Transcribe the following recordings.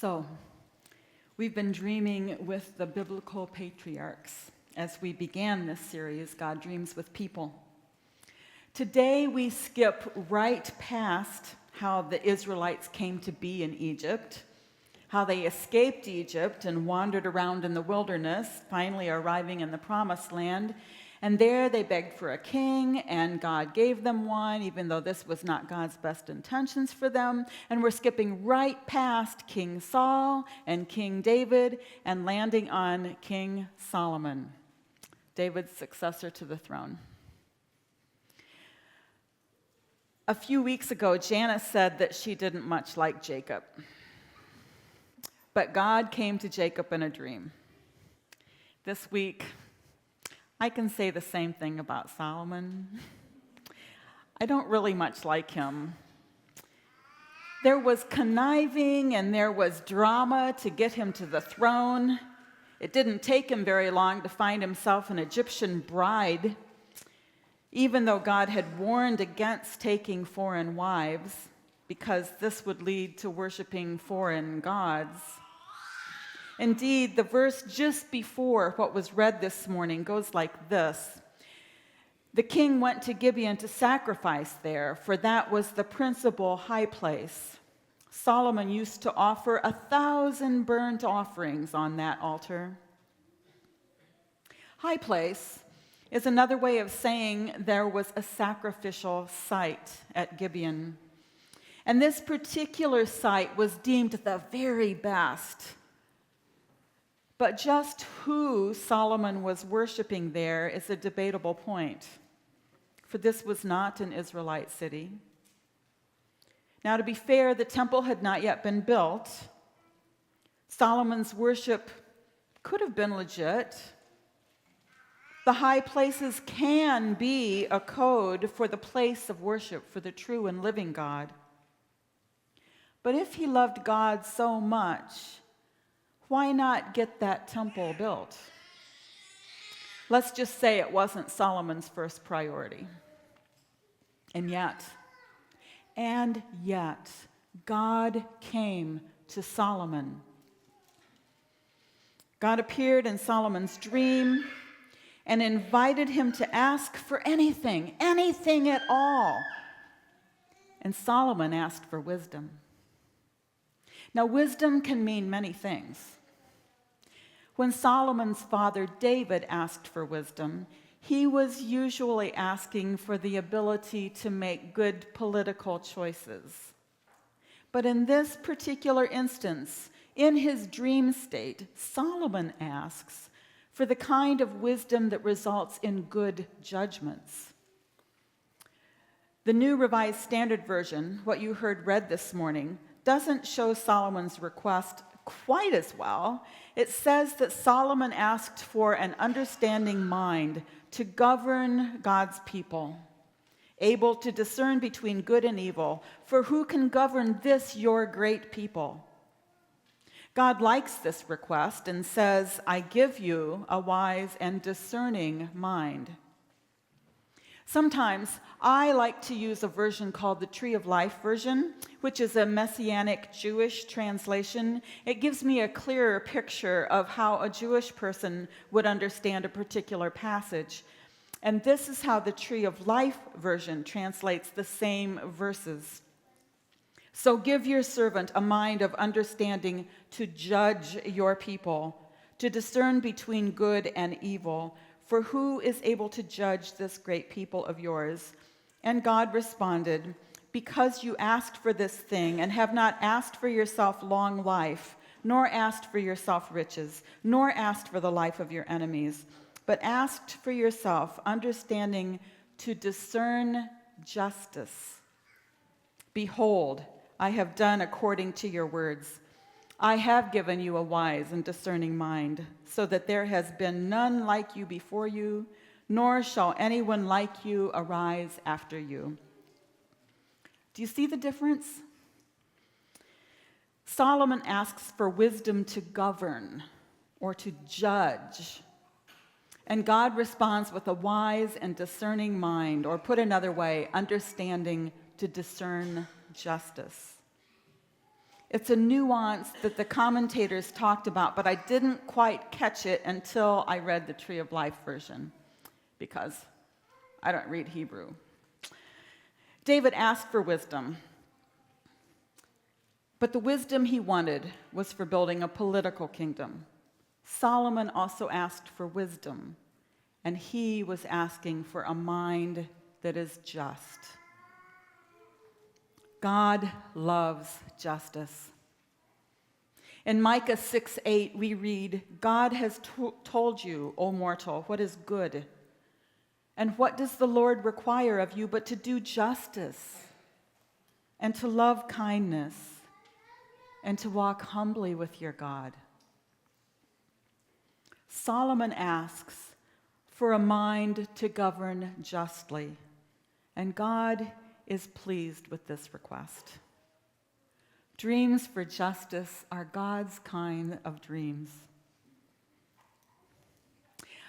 So, we've been dreaming with the biblical patriarchs as we began this series, God Dreams with People. Today, we skip right past how the Israelites came to be in Egypt, how they escaped Egypt and wandered around in the wilderness, finally arriving in the Promised Land. And there they begged for a king, and God gave them one, even though this was not God's best intentions for them. And we're skipping right past King Saul and King David and landing on King Solomon, David's successor to the throne. A few weeks ago, Janice said that she didn't much like Jacob. But God came to Jacob in a dream. This week, I can say the same thing about Solomon. I don't really much like him. There was conniving and there was drama to get him to the throne. It didn't take him very long to find himself an Egyptian bride, even though God had warned against taking foreign wives because this would lead to worshiping foreign gods. Indeed, the verse just before what was read this morning goes like this. The king went to Gibeon to sacrifice there, for that was the principal high place. Solomon used to offer 1,000 burnt offerings on that altar. High place is another way of saying there was a sacrificial site at Gibeon. And this particular site was deemed the very best. But just who Solomon was worshiping there is a debatable point, for this was not an Israelite city. Now, to be fair, the temple had not yet been built. Solomon's worship could have been legit. The high places can be a code for the place of worship for the true and living God. But if he loved God so much, why not get that temple built? Let's just say it wasn't Solomon's first priority. And yet, God came to Solomon. God appeared in Solomon's dream and invited him to ask for anything at all. And Solomon asked for wisdom. Now, wisdom can mean many things. When Solomon's father David asked for wisdom, he was usually asking for the ability to make good political choices. But in this particular instance, in his dream state, Solomon asks for the kind of wisdom that results in good judgments. The New Revised Standard Version, what you heard read this morning, doesn't show Solomon's request quite as well. It says that Solomon asked for an understanding mind to govern God's people, able to discern between good and evil, for who can govern this your great people? God likes this request and says, I give you a wise and discerning mind. Sometimes I like to use a version called the Tree of Life version, which is a Messianic Jewish translation. It gives me a clearer picture of how a Jewish person would understand a particular passage. And this is how the Tree of Life version translates the same verses. So give your servant a mind of understanding to judge your people, to discern between good and evil. For who is able to judge this great people of yours? And God responded, because you asked for this thing and have not asked for yourself long life, nor asked for yourself riches, nor asked for the life of your enemies, but asked for yourself understanding to discern justice. Behold, I have done according to your words. I have given you a wise and discerning mind, so that there has been none like you before you, nor shall anyone like you arise after you. Do you see the difference? Solomon asks for wisdom to govern or to judge, and God responds with a wise and discerning mind, or put another way, understanding to discern justice. It's a nuance that the commentators talked about, but I didn't quite catch it until I read the Tree of Life version, because I don't read Hebrew. David asked for wisdom, but the wisdom he wanted was for building a political kingdom. Solomon also asked for wisdom, and he was asking for a mind that is just. God loves justice. In Micah 6:8, we read, God has told you, O mortal, what is good. And what does the Lord require of you but to do justice and to love kindness and to walk humbly with your God? Solomon asks for a mind to govern justly, and God is pleased with this request. Dreams for justice are God's kind of dreams.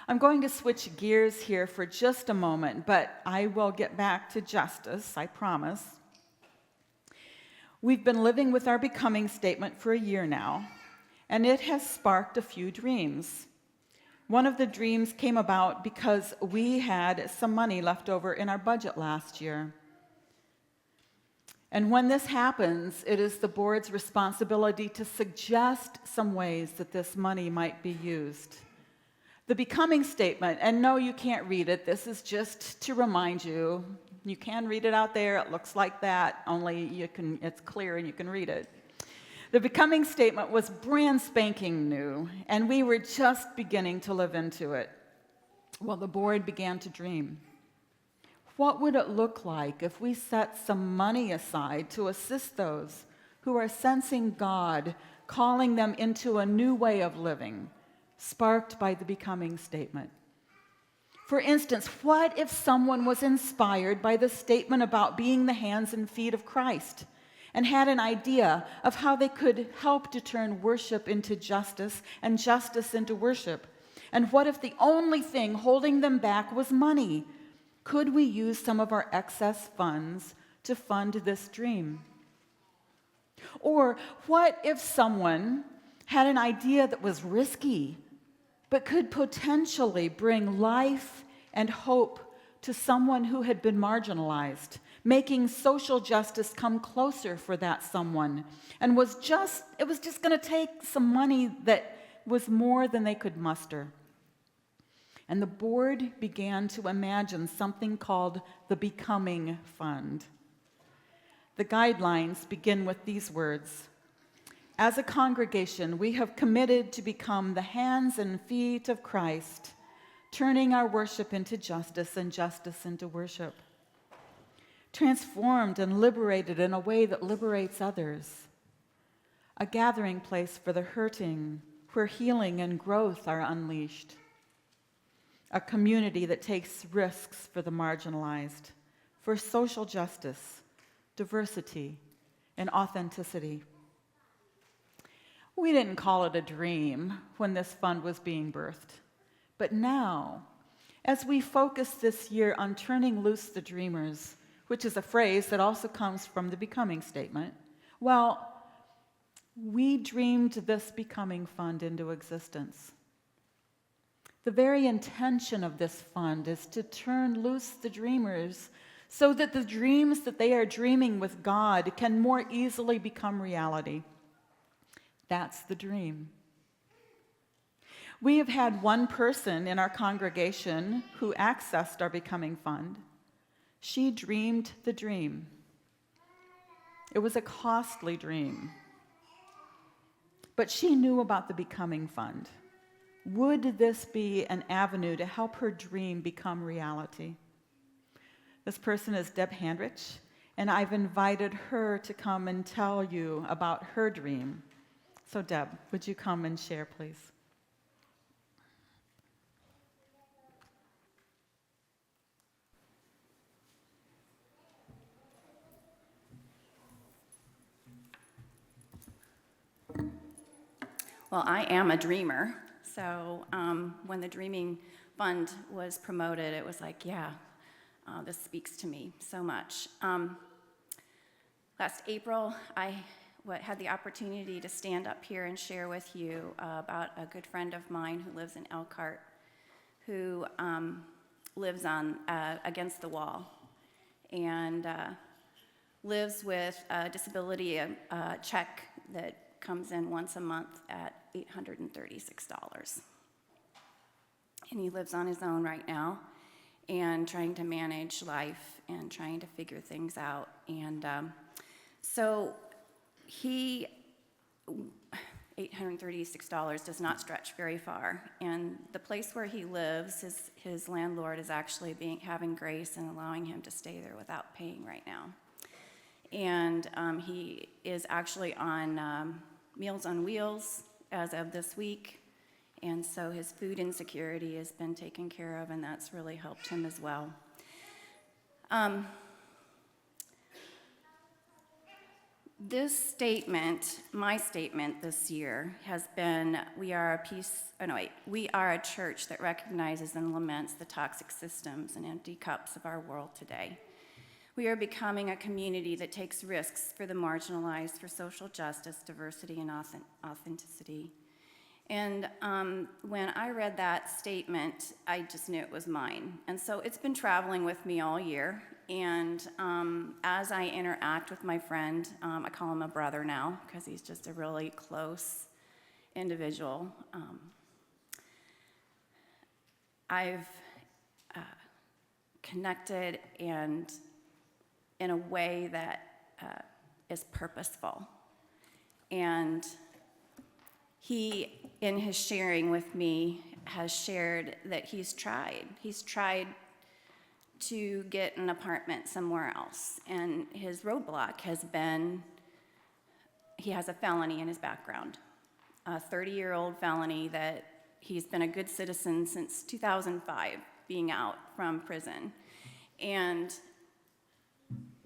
I'm going to switch gears here for just a moment, but I will get back to justice, I promise. We've been living with our becoming statement for a year now, and it has sparked a few dreams. One of the dreams came about because we had some money left over in our budget last year. And when this happens, it is the board's responsibility to suggest some ways that this money might be used. The becoming statement, and no, you can't read it. This is just to remind you. You can read it out there. It looks like that, only it's clear and you can read it. The becoming statement was brand spanking new, and we were just beginning to live into it. Well, the board began to dream. What would it look like if we set some money aside to assist those who are sensing God calling them into a new way of living, sparked by the becoming statement? For instance, what if someone was inspired by the statement about being the hands and feet of Christ and had an idea of how they could help to turn worship into justice and justice into worship? And what if the only thing holding them back was money? Could we use some of our excess funds to fund this dream? Or what if someone had an idea that was risky, but could potentially bring life and hope to someone who had been marginalized, making social justice come closer for that someone, and it was just going to take some money that was more than they could muster? And the board began to imagine something called the Becoming Fund. The guidelines begin with these words: as a congregation, we have committed to become the hands and feet of Christ, turning our worship into justice and justice into worship. Transformed and liberated in a way that liberates others. A gathering place for the hurting, where healing and growth are unleashed. A community that takes risks for the marginalized, for social justice, diversity, and authenticity. We didn't call it a dream when this fund was being birthed. But now, as we focus this year on turning loose the dreamers, which is a phrase that also comes from the becoming statement, well, we dreamed this becoming fund into existence. The very intention of this fund is to turn loose the dreamers so that the dreams that they are dreaming with God can more easily become reality. That's the dream. We have had one person in our congregation who accessed our Becoming Fund. She dreamed the dream. It was a costly dream. But she knew about the Becoming Fund. Would this be an avenue to help her dream become reality? This person is Deb Handrich, and I've invited her to come and tell you about her dream. So Deb, would you come and share, please? Well, I am a dreamer, so when the Dreaming Fund was promoted, it was like, yeah, this speaks to me so much. Last April, I had the opportunity to stand up here and share with you about a good friend of mine who lives in Elkhart, who lives on against the wall, and lives with a disability check that comes in once a month at $836. And he lives on his own right now and trying to manage life and trying to figure things out. And so $836 does not stretch very far. And the place where he lives, his landlord is actually having grace and allowing him to stay there without paying right now. And he is actually on Meals on Wheels as of this week. And so his food insecurity has been taken care of, and that's really helped him as well. This statement, my statement this year, has been, we are a church that recognizes and laments the toxic systems and empty cups of our world today. We are becoming a community that takes risks for the marginalized, for social justice, diversity, and authenticity. And when I read that statement, I just knew it was mine. And so it's been traveling with me all year. And as I interact with my friend, I call him a brother now because he's just a really close individual. I've connected and in a way that is purposeful. And he, in his sharing with me, has shared that he's tried. He's tried to get an apartment somewhere else. And his roadblock has been, he has a felony in his background, a 30-year-old felony that he's been a good citizen since 2005, being out from prison.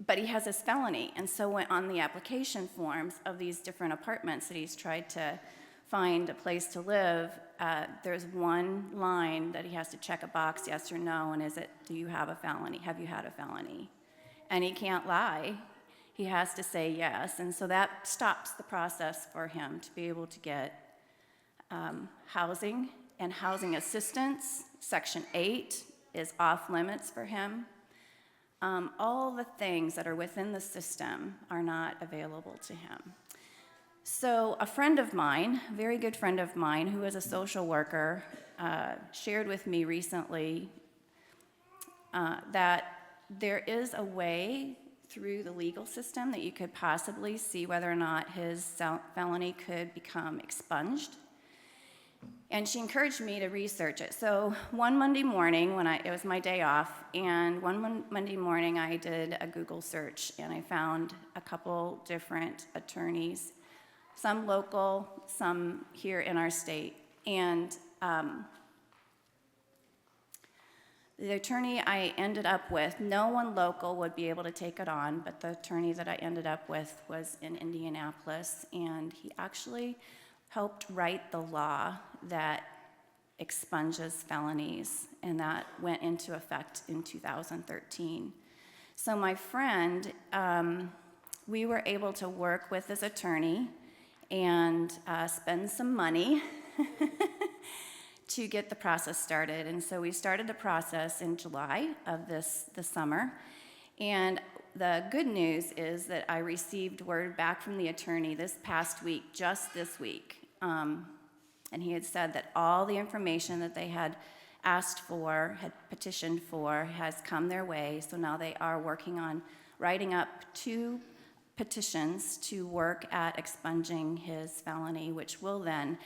But he has this felony, and so when on the application forms of these different apartments that he's tried to find a place to live, there's one line that he has to check a box, yes or no, and do you have a felony? Have you had a felony? And he can't lie. He has to say yes, and so that stops the process for him to be able to get housing and housing assistance. Section 8 is off limits for him. All the things that are within the system are not available to him. So a friend of mine, a very good friend of mine, who is a social worker, shared with me recently that there is a way through the legal system that you could possibly see whether or not his felony could become expunged. And she encouraged me to research it. So one Monday morning, it was my day off, and one Monday morning I did a Google search, and I found a couple different attorneys, some local, some here in our state. And the attorney I ended up with, no one local would be able to take it on, but the attorney that I ended up with was in Indianapolis, and he actually helped write the law that expunges felonies, and that went into effect in 2013. So my friend, we were able to work with this attorney and spend some money to get the process started. And so we started the process in July of this summer. And the good news is that I received word back from the attorney this past week, just this week. And he had said that all the information that they had asked for, had petitioned for, has come their way. So now they are working on writing up 2 petitions to work at expunging his felony, which will then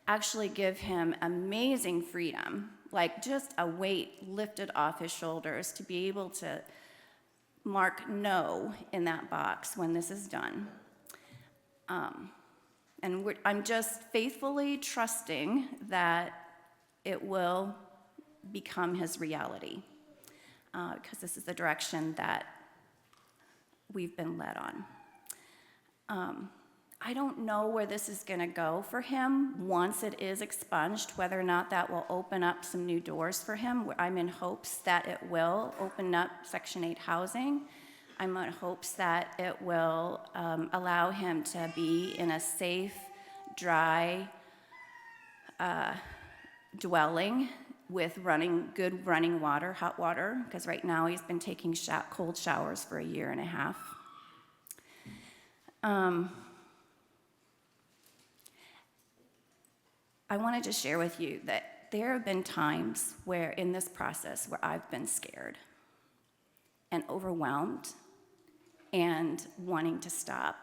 actually give him amazing freedom, like just a weight lifted off his shoulders to be able to mark no in that box when this is done. And I'm just faithfully trusting that it will become his reality, because this is the direction that we've been led on. I don't know where this is going to go for him once it is expunged, whether or not that will open up some new doors for him. I'm in hopes that it will open up Section 8 housing, I'm in hopes that it will allow him to be in a safe, dry dwelling with good running water, hot water, because right now he's been taking cold showers for a year and a half. I wanted to share with you that there have been times where in this process where I've been scared and overwhelmed and wanting to stop.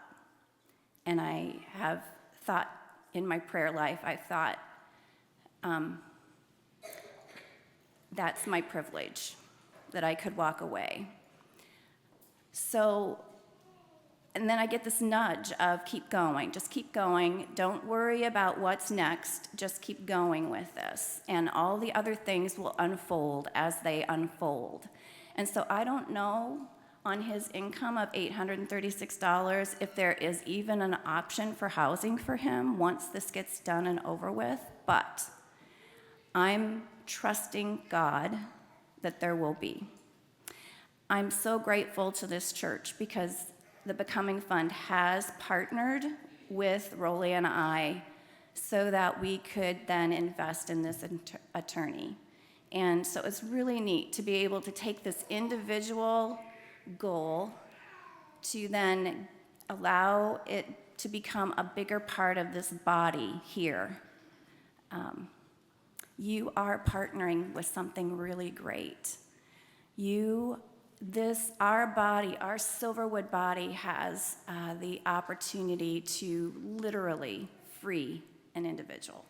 And I have thought in my prayer life, I've thought, that's my privilege, that I could walk away. So, and then I get this nudge of keep going, just keep going. Don't worry about what's next, just keep going with this. And all the other things will unfold as they unfold. And so I don't know on his income of $836 if there is even an option for housing for him once this gets done and over with, but I'm trusting God that there will be. I'm so grateful to this church because the Becoming Fund has partnered with Rolly and I so that we could then invest in this attorney. And so it's really neat to be able to take this individual goal to then allow it to become a bigger part of this body here. You are partnering with something really great. Our body, our Silverwood body has the opportunity to literally free an individual.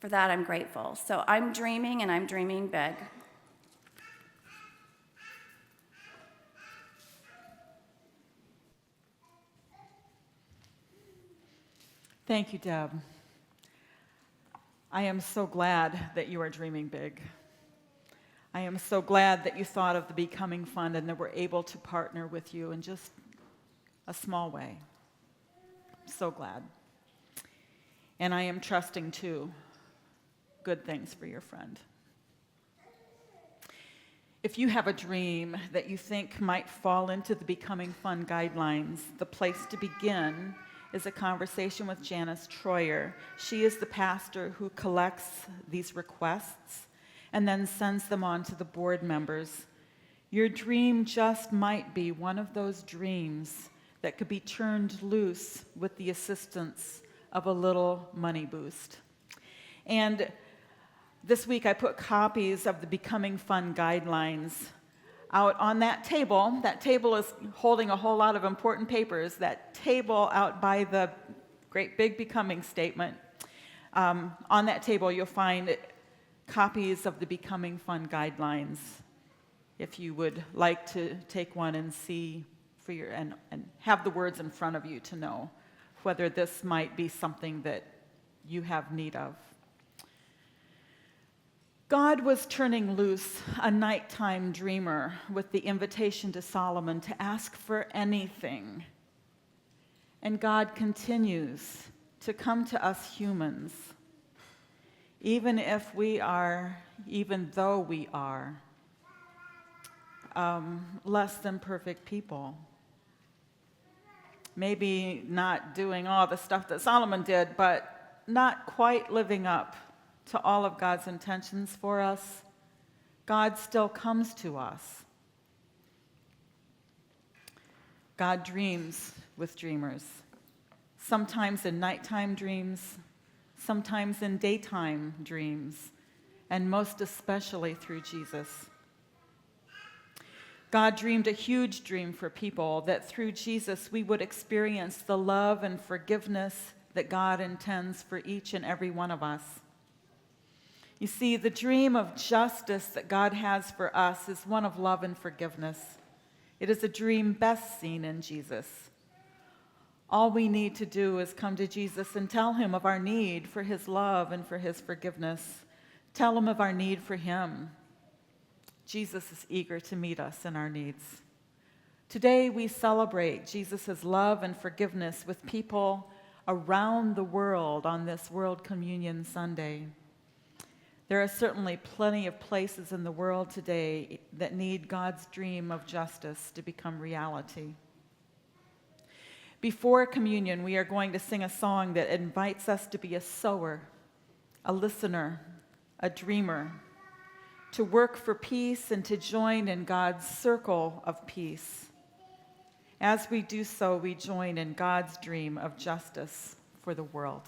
For that, I'm grateful. So I'm dreaming, and I'm dreaming big. Thank you, Deb. I am so glad that you are dreaming big. I am so glad that you thought of the Becoming Fund and that we're able to partner with you in just a small way. So glad. And I am trusting, too, good things for your friend. If you have a dream that you think might fall into the Becoming Fund guidelines, the place to begin is a conversation with Janice Troyer. She is the pastor who collects these requests and then sends them on to the board members. Your dream just might be one of those dreams that could be turned loose with the assistance of a little money boost. And this week I put copies of the Becoming Fund guidelines out on that table. That table is holding a whole lot of important papers. That table out by the great big Becoming statement. On that table you'll find copies of the Becoming Fund guidelines if you would like to take one and see for and have the words in front of you to know whether this might be something that you have need of. God was turning loose a nighttime dreamer with the invitation to Solomon to ask for anything. And God continues to come to us humans, even though we are less than perfect people. Maybe not doing all the stuff that Solomon did, but not quite living up to all of God's intentions for us. God still comes to us. God dreams with dreamers, sometimes in nighttime dreams, sometimes in daytime dreams, and most especially through Jesus. God dreamed a huge dream for people that through Jesus we would experience the love and forgiveness that God intends for each and every one of us. You see, the dream of justice that God has for us is one of love and forgiveness. It is a dream best seen in Jesus. All we need to do is come to Jesus and tell him of our need for his love and for his forgiveness. Tell him of our need for him. Jesus is eager to meet us in our needs. Today we celebrate Jesus' love and forgiveness with people around the world on this World Communion Sunday. There are certainly plenty of places in the world today that need God's dream of justice to become reality. Before communion, we are going to sing a song that invites us to be a sower, a listener, a dreamer, to work for peace and to join in God's circle of peace. As we do so, we join in God's dream of justice for the world.